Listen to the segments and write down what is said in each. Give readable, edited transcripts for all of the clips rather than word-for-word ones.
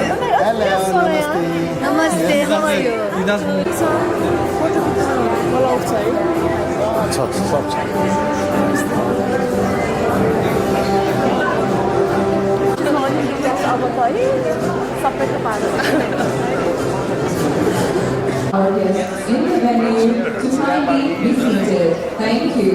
Hello, namaste. Namaste, how are you? छ सब छ Our guests in the venue to kindly be seated. Thank you.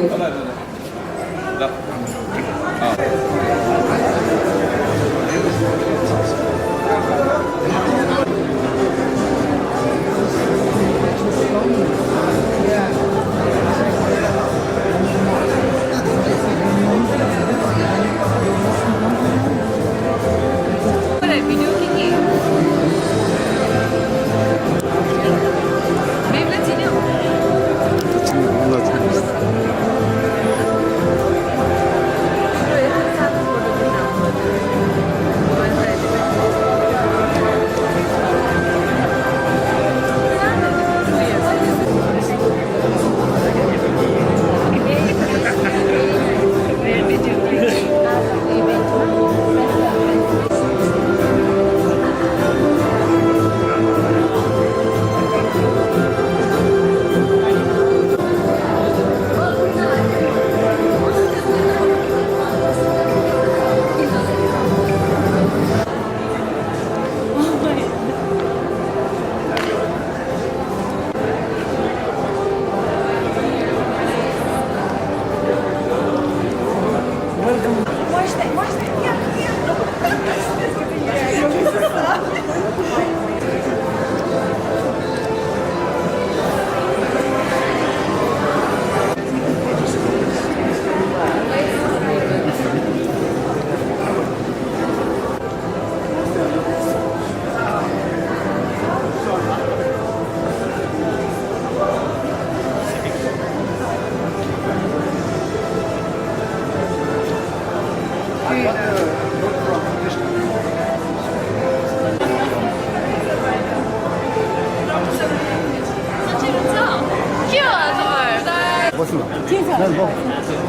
बस्नु ल ल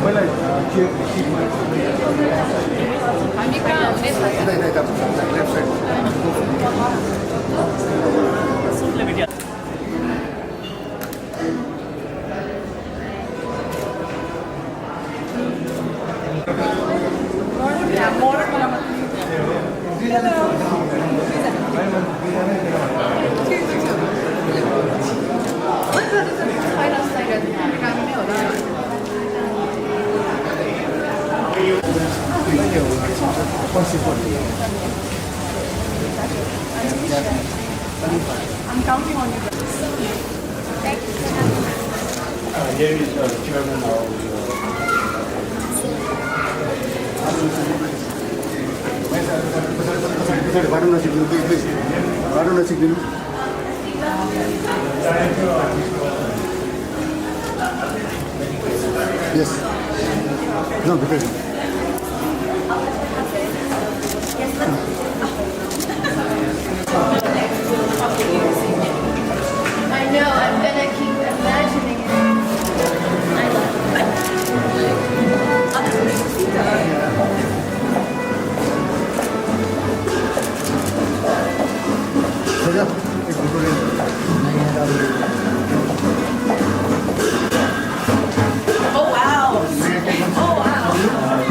पहिला के left side I'm counting on you. Here is the chairman of बाटो नसिक्नु please बाटो नसिक्नु यस न भित्र I know, I'm gonna keep imagining it. I love it. Oh wow! Oh wow!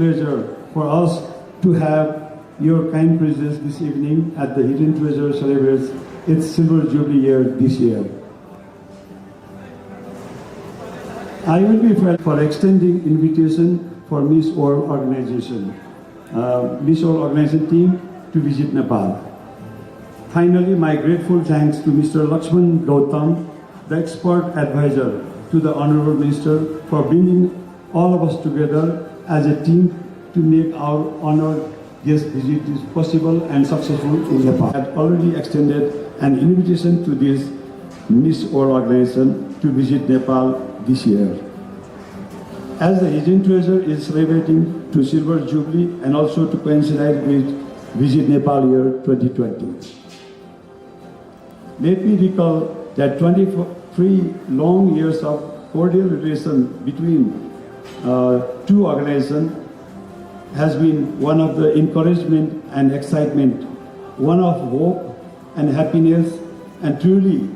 pleasure for us to have your kind presence this evening at the Hidden Treasure celebrates its Silver Jubilee year this year. I will be proud for extending invitation for Miss World organization, Miss World organization team to visit Nepal. Finally, my grateful thanks to Mr. Lakshman Gautam, the expert advisor to the Honorable Minister, for bringing all of us together as a team to make our honored guest visit possible and successful in Nepal. I have already extended an invitation to this Miss World organization to visit Nepal this year. As the Hidden Treasure is celebrating to Silver Jubilee and also to coincide with Visit Nepal year 2020. Let me recall that 23 long years of cordial relation between two organizations has been one of the encouragement and excitement, one of hope and happiness, and truly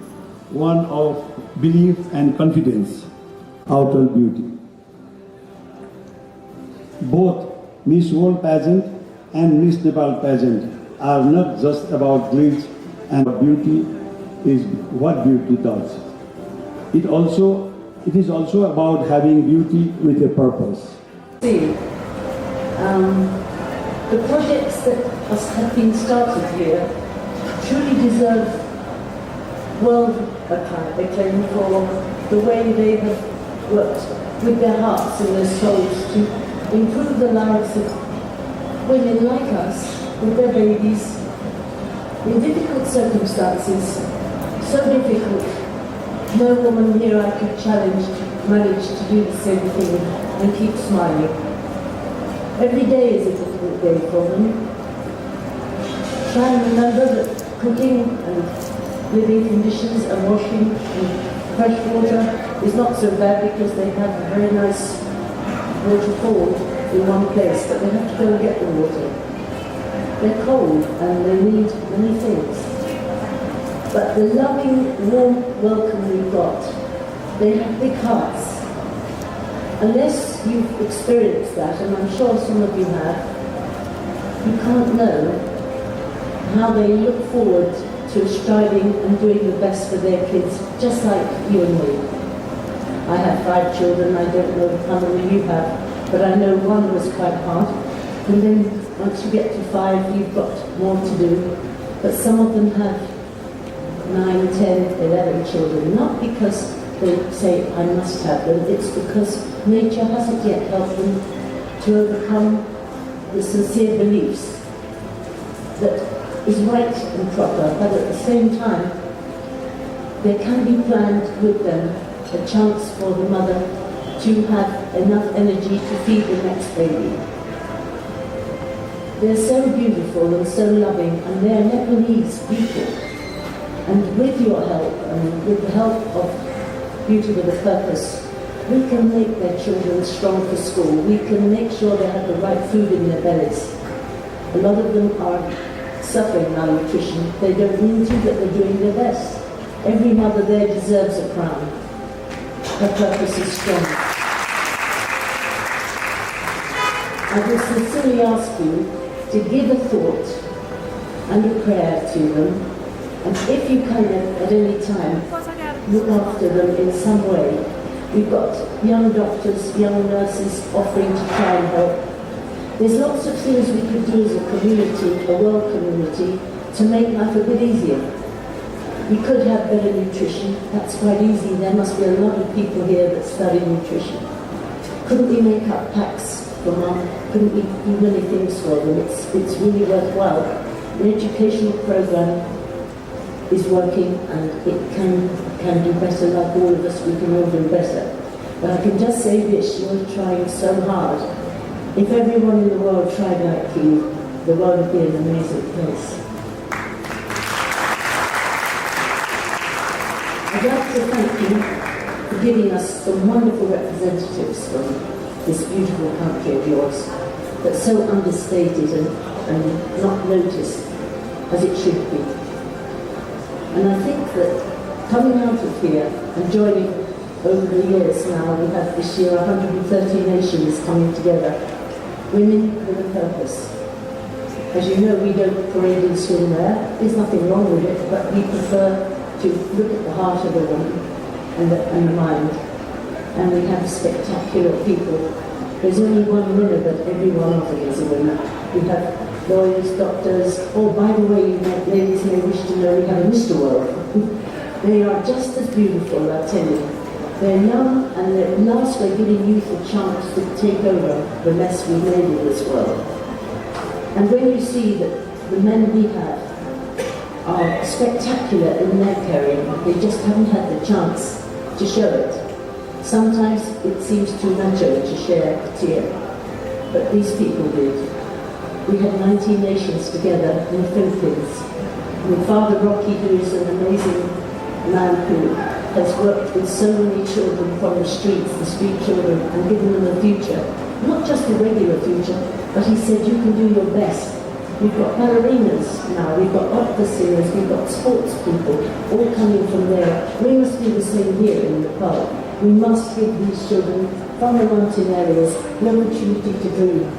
one of belief and confidence, outer beauty. Both Miss World pageant and Miss Nepal pageant are not just about glitz, and beauty is what beauty does. It is also about having beauty with a purpose. The projects that have been started here truly deserve world acclaim for the way they have worked with their hearts and their souls to improve the lives of women like us with their babies in difficult circumstances, so difficult. No woman here I could challenge managed to do the same thing and keep smiling. Every day is a difficult day for them. Try and remember that cooking and living conditions and washing and fresh water is not so bad because they have a very nice waterfall in one place, but they have to go and get the water. They're cold and they need many things. But the loving, warm welcome we've got, they have big hearts. Unless you've experienced that, and I'm sure some of you have, you can't know how they look forward to striving and doing the best for their kids, just like you and me. I have 5 children, I don't know how many you have, but I know one was quite hard. And then once you get to 5, you've got more to do. But some of them have 9, 10, 11 children, not because they say, I must have them, it's because nature hasn't yet helped them to overcome the sincere beliefs that is right and proper, but at the same time, there can be planned with them a chance for the mother to have enough energy to feed the next baby. They're so beautiful and so loving, and they're Nepalese people. And with your help, and with the help of Beauty with a Purpose, we can make their children strong for school. We can make sure they have the right food in their bellies. A lot of them are suffering malnutrition. They don't mean to, but they're doing their best. Every mother there deserves a crown. Her purpose is strong. I will sincerely ask you to give a thought and a prayer to them. And if you can at any time, look after them in some way. We've got young doctors, young nurses offering to try and help. There's lots of things we could do as a community, a world community, to make life a bit easier. We could have better nutrition, that's quite easy. There must be a lot of people here that study nutrition. Couldn't we make up packs for mum? Couldn't we do many things for them? It's really worthwhile. An educational program is working, and it can do better. Like all of us, we can all do better. But I can just say this, you're trying so hard. If everyone in the world tried like you, the world would be an amazing place. I'd like to thank you for giving us some wonderful representatives from this beautiful country of yours, that's so understated and not noticed as it should be. And I think that coming out of here and joining over the years now, we have this year 130 nations coming together. women with a purpose. As you know, we don't parade in swimwear. There's nothing wrong with it, but we prefer to look at the heart of the woman and the mind. And we have spectacular people. There's only one winner, but every one of them is a winner. We have lawyers, doctors. Oh, by the way, ladies may wish to know, we have a Mr. World. They are just as beautiful, I tell you. They're young, and at last we're giving youth a chance to take over the mess we made in this world. And when you see that the men we have are spectacular in their caring, they just haven't had the chance to show it. Sometimes it seems too macho to share a tear, but these people did. We had 19 nations together in the Philippines. With Father Rocky, who is an amazing man who has worked with so many children from the streets, the street children, and given them a future. Not just a regular future, but he said you can do your best. We've got ballerinas now, we've got opera singers, we've got sports people, all coming from there. We must do the same here in Nepal. We must give these children from the mountain areas the opportunity to dream.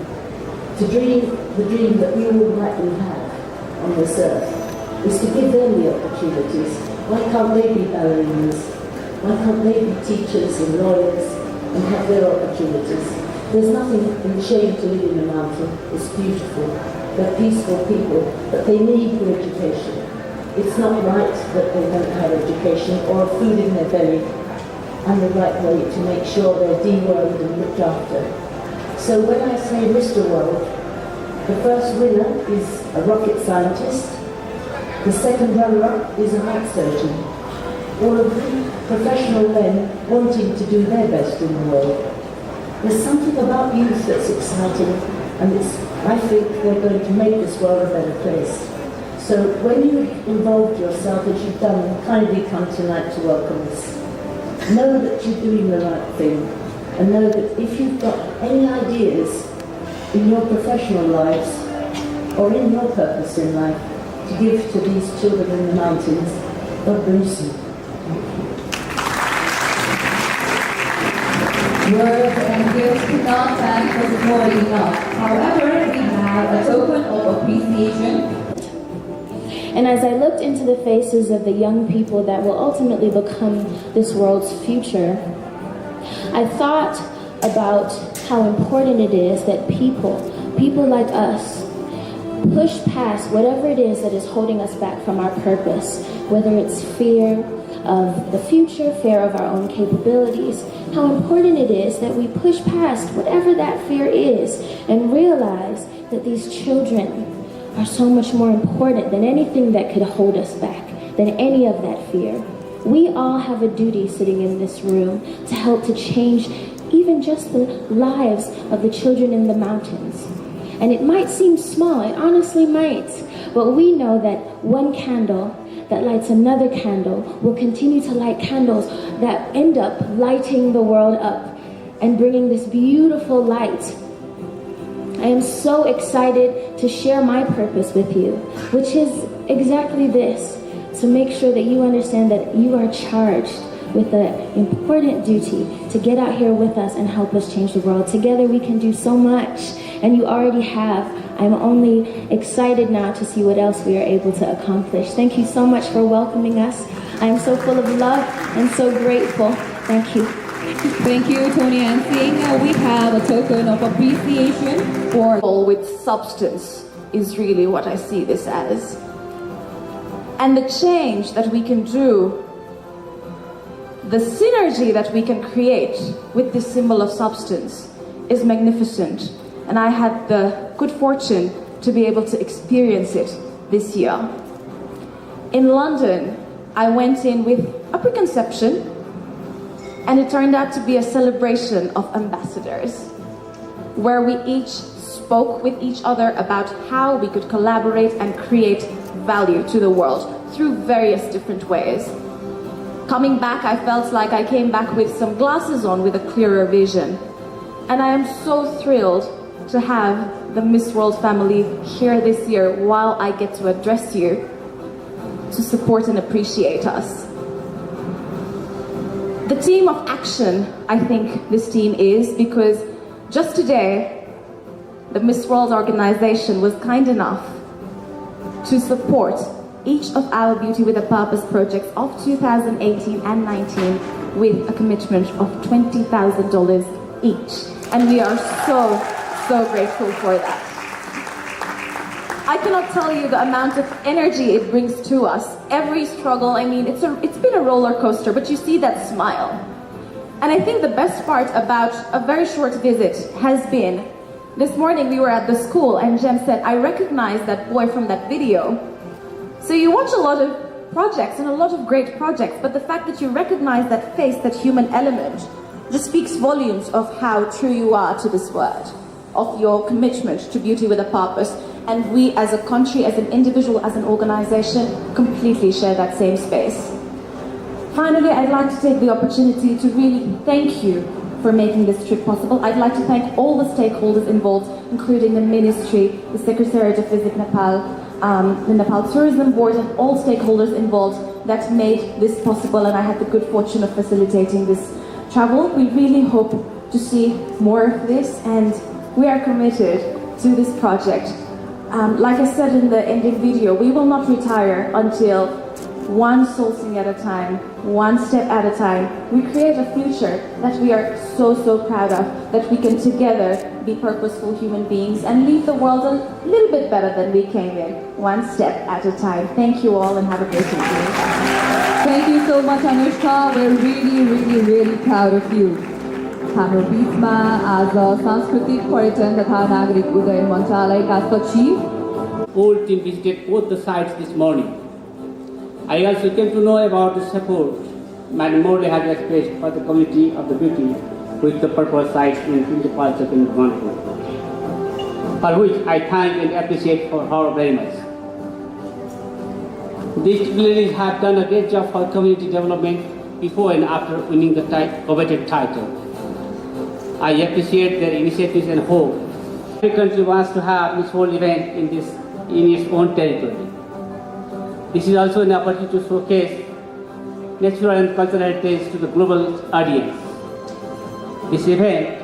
To dream the dream that we all rightly have on this earth, is to give them the opportunities. Why can't they be ballerinas? Why can't they be teachers and lawyers and have their opportunities? There's nothing in shame to live in a mountain. It's beautiful. They're peaceful people, but they need the education. It's not right that they don't have education or food in their belly, and the right way to make sure they're de-wormed and looked after. So when I say Mr. World, the first winner is a rocket scientist, the second runner-up is a heart surgeon. All of the professional men wanting to do their best in the world. There's something about youth that's exciting, and I think they're going to make this world a better place. So when you involved yourself, as you've done, kindly come tonight to welcome us. Know that you're doing the right thing, and know that if you've got any ideas in your professional lives or in your purpose in life to give to these children in the mountains, God bless you. Words and gifts cannot thank for supporting enough. However, we have a token of appreciation. And as I looked into the faces of the young people that will ultimately become this world's future, I thought about how important it is that people like us, push past whatever it is that is holding us back from our purpose, whether it's fear of the future, fear of our own capabilities, how important it is that we push past whatever that fear is and realize that these children are so much more important than anything that could hold us back, than any of that fear. We all have a duty sitting in this room to help to change even just the lives of the children in the mountains. And it might seem small, it honestly might, but we know that one candle that lights another candle will continue to light candles that end up lighting the world up and bringing this beautiful light. I am so excited to share my purpose with you, which is exactly this, to make sure that you understand that you are charged with the important duty to get out here with us and help us change the world. Together we can do so much, and you already have. I'm only excited now to see what else we are able to accomplish. Thank you so much for welcoming us. I am so full of love and so grateful. Thank you. Thank you, Toni-Ann Singh. We have a token of appreciation for all with substance is really what I see this as. And the change that we can do, the synergy that we can create with this symbol of substance is magnificent. And I had the good fortune to be able to experience it this year. In London, I went in with a preconception, and it turned out to be a celebration of ambassadors, where we each spoke with each other about how we could collaborate and create value to the world through various different ways. Coming back, I felt like I came back with some glasses on with a clearer vision. And I am so thrilled to have the Miss World family here this year while I get to address you to support and appreciate us. The team of action, I think this team is, because just today the Miss World organization was kind enough to support each of our Beauty with a Purpose projects of 2018 and 19 with a commitment of $20,000 each. And we are so grateful for that. I cannot tell you the amount of energy it brings to us. Every struggle, I mean, it's been a roller coaster, but you see that smile. And I think the best part about a very short visit has been, this morning we were at the school and Jem said, I recognize that boy from that video. So you watch a lot of projects and a lot of great projects, but the fact that you recognize that face, that human element, just speaks volumes of how true you are to this word, of your commitment to beauty with a purpose. And we as a country, as an individual, as an organization, completely share that same space. Finally, I'd like to take the opportunity to really thank you for making this trip possible. I'd like to thank all the stakeholders involved, including the Ministry, the Secretariat of Visit Nepal, the Nepal Tourism Board, and all stakeholders involved that made this possible, and I had the good fortune of facilitating this travel. We really hope to see more of this, and we are committed to this project. Like I said in the ending video, we will not retire until one soul sing at a time, one step at a time. We create a future that we are so proud of, that we can together be purposeful human beings and leave the world a little bit better than we came in, one step at a time. Thank you all and have a great evening. Thank you so much, Anushka. We're really proud of you. हाम्रो बीचमा आज सांस्कृतिक पर्यटन तथा नागरिक उड्डयन मन्त्रालयका सचिव whole team visited both the sites this morning. I also came to know about the support Madam Morley has expressed for the community of the beauty with the purpose sites in Nepal and Manipur, for which I thank and appreciate for her very much. These ladies have done a great job for community development before and after winning the coveted title. I appreciate their initiatives and hope every country wants to have this whole event in its own territory. This is also an opportunity to showcase natural and cultural heritage to the global audience. This event,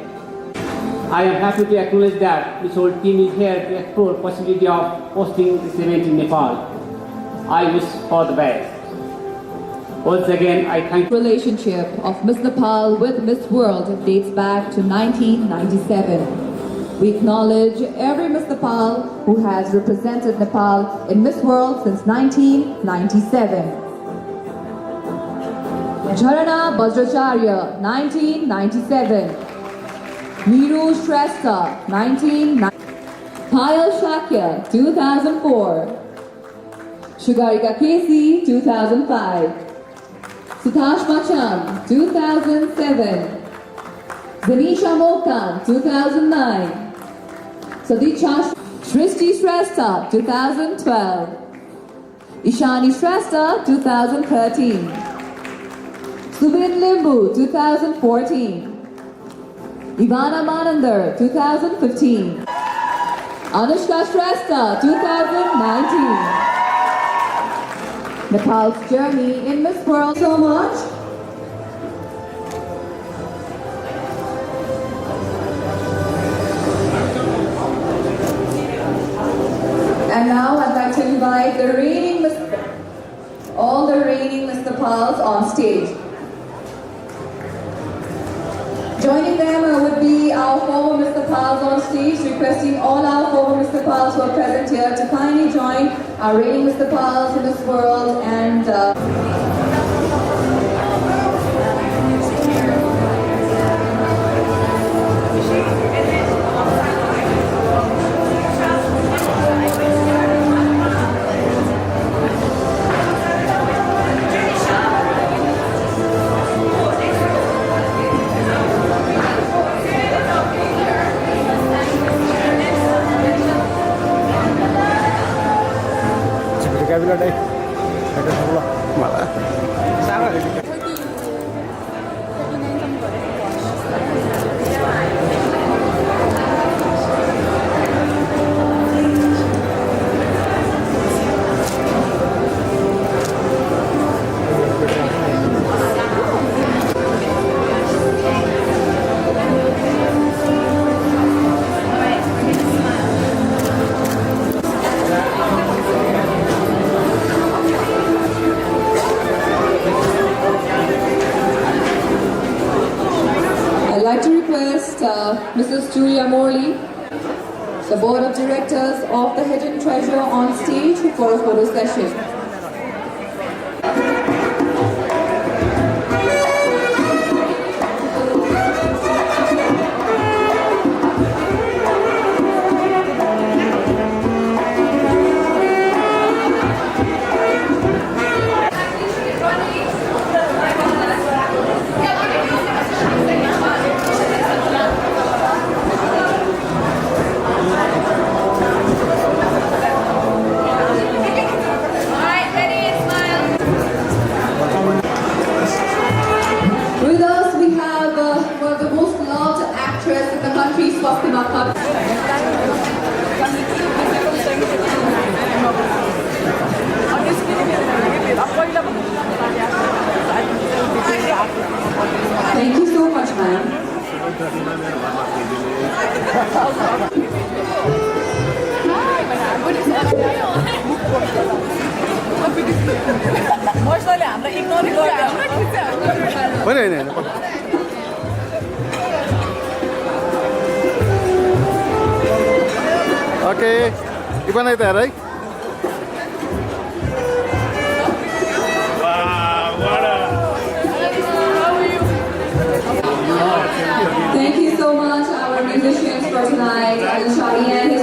I am happy to acknowledge that this whole team is here to explore the possibility of hosting this event in Nepal. I wish for the best. Once again, I thank you. Relationship of Miss Nepal with Miss World dates back to 1997. We acknowledge every Miss Nepal who has represented Nepal in Miss World since 1997. Jharana Bajracharya, 1997. Meeru Shrestha, 1990. Payal Shakya, 2004. Shugarika Casey, 2005. Sutash Macham, 2007. Zanisha Mokan, 2009. Sadicha Shrishti Shrestha, 2012. Ishani Shrestha, 2013. Subin Limbu, 2014. Ivana Manandar, 2015. Anushka Shrestha, 2019. Nepal's journey in Miss World so much. And now I'd like to invite all the reigning Miss Nepals on stage. Joining them would be our former Miss Nepals on stage, requesting all our former Miss Nepals who are present here to kindly join our reigning Miss Nepals in this world and Mrs. Julia Morley, the Board of Directors of the Hidden Treasure on stage for a photo session. With us, we have one of the most loved actress in the country, Swastika Khan. Thank you so much, ma'am. होइन होइन होइन okay even है तयार है Thank you so much, our musicians for tonight, and Toni-Ann